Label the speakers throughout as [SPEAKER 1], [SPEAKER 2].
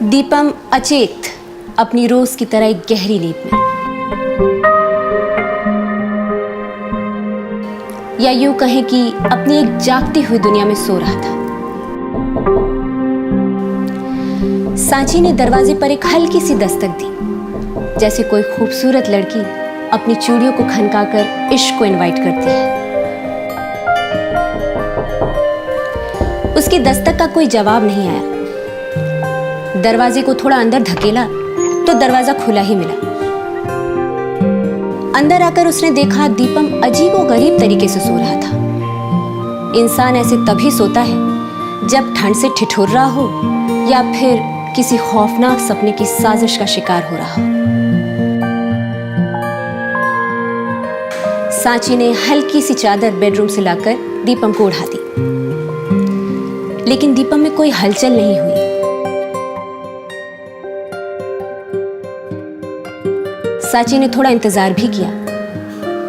[SPEAKER 1] दीपम अचेत अपनी रोज की तरह एक गहरी नींद में, या यूं कहें कि अपनी एक जागती हुई दुनिया में सो रहा था। सांची ने दरवाजे पर एक हल्की सी दस्तक दी, जैसे कोई खूबसूरत लड़की अपनी चूड़ियों को खनकाकर इश्क को इनवाइट करती है। उसकी दस्तक का कोई जवाब नहीं आया। दरवाजे को थोड़ा अंदर धकेला तो दरवाजा खुला ही मिला। अंदर आकर उसने देखा दीपम अजीबोगरीब तरीके से सो रहा था। इंसान ऐसे तभी सोता है जब ठंड से ठिठुर रहा हो या फिर किसी खौफनाक सपने की साजिश का शिकार हो रहा हो। सांची ने हल्की सी चादर बेडरूम से लाकर दीपम को उड़ा दी, लेकिन दीपम में कोई हलचल नहीं हुई। सांची ने थोड़ा इंतजार भी किया,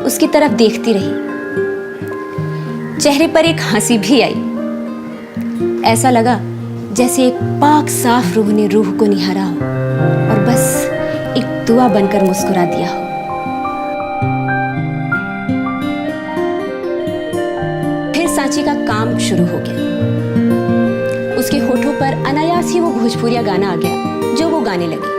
[SPEAKER 1] उसकी तरफ देखती रही। चेहरे पर एक हंसी भी आई। ऐसा लगा जैसे एक पाक साफ रूह ने रूह को निहारा हो और बस एक दुआ बनकर मुस्कुरा दिया हो। फिर सांची का काम शुरू हो गया। उसके होठों पर अनायास ही वो भोजपुरिया गाना आ गया जो वो गाने लगी।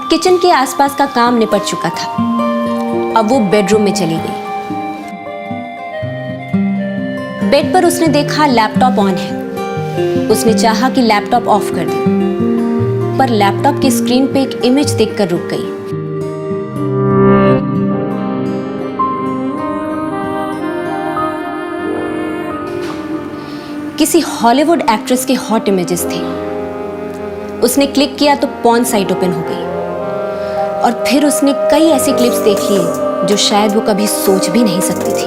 [SPEAKER 1] किचन के आसपास का काम निपट चुका था। अब वो बेडरूम में चली गई। बेड पर उसने देखा लैपटॉप ऑन है। उसने चाहा कि लैपटॉप ऑफ कर दे, पर लैपटॉप की स्क्रीन पे एक इमेज देखकर रुक गई। किसी हॉलीवुड एक्ट्रेस के हॉट इमेजेस थे। उसने क्लिक किया तो पॉर्न साइट ओपन हो गई और फिर उसने कई ऐसे क्लिप्स देख लिए जो शायद वो कभी सोच भी नहीं सकती थी।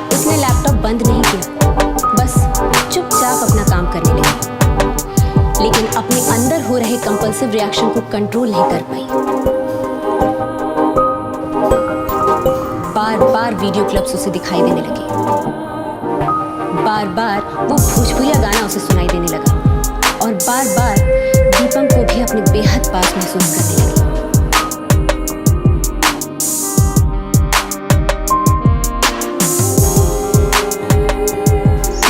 [SPEAKER 1] उसने लैपटॉप बंद नहीं किया, बस चुपचाप अपना काम करने लगी, लेकिन अपने अंदर हो रहे कंपल्सिव रिएक्शन को कंट्रोल नहीं कर पाई। बार बार वीडियो क्लिप्स उसे दिखाई देने लगे। बार बार वो भोजपुरिया गाना उसे सुनाई देने लगा और बार बार दीपम को भी अपने बेहद पास महसूस करने लगी।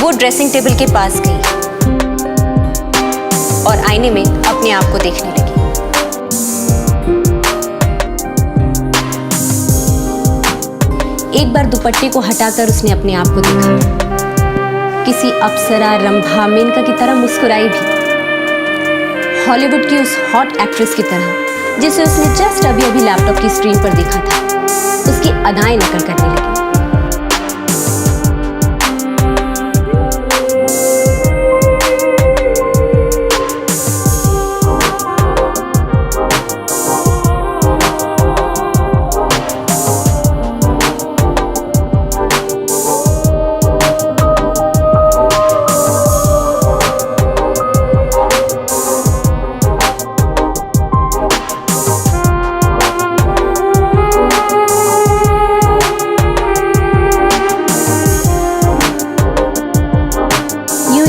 [SPEAKER 1] वो ड्रेसिंग टेबल के पास गई और आईने में अपने आप को देखने लगी। एक बार दुपट्टे को हटाकर उसने अपने आप को देखा। किसी अप्सरा, रंभा, मेनका की तरह मुस्कुराई भी। हॉलीवुड की उस हॉट एक्ट्रेस की तरह जिसे उसने जस्ट अभी अभी लैपटॉप की स्क्रीन पर देखा था। उसकी अदाएं नकल करने लगी।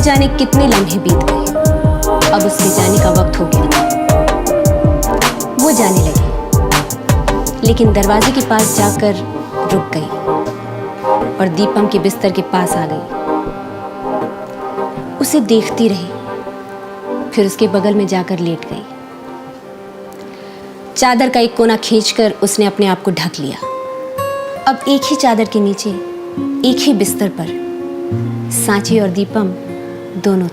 [SPEAKER 1] जाने कितने लम्हे बीत गए। अब उसके जाने का वक्त हो गया। वो जाने लगी, लेकिन दरवाजे के पास जाकर रुक गई और दीपम के बिस्तर के पास आ गई। उसे देखती रही, फिर उसके बगल में जाकर लेट गई। चादर का एक कोना खींचकर उसने अपने आप को ढक लिया। अब एक ही चादर के नीचे, एक ही बिस्तर पर सांची और दीपम दोनों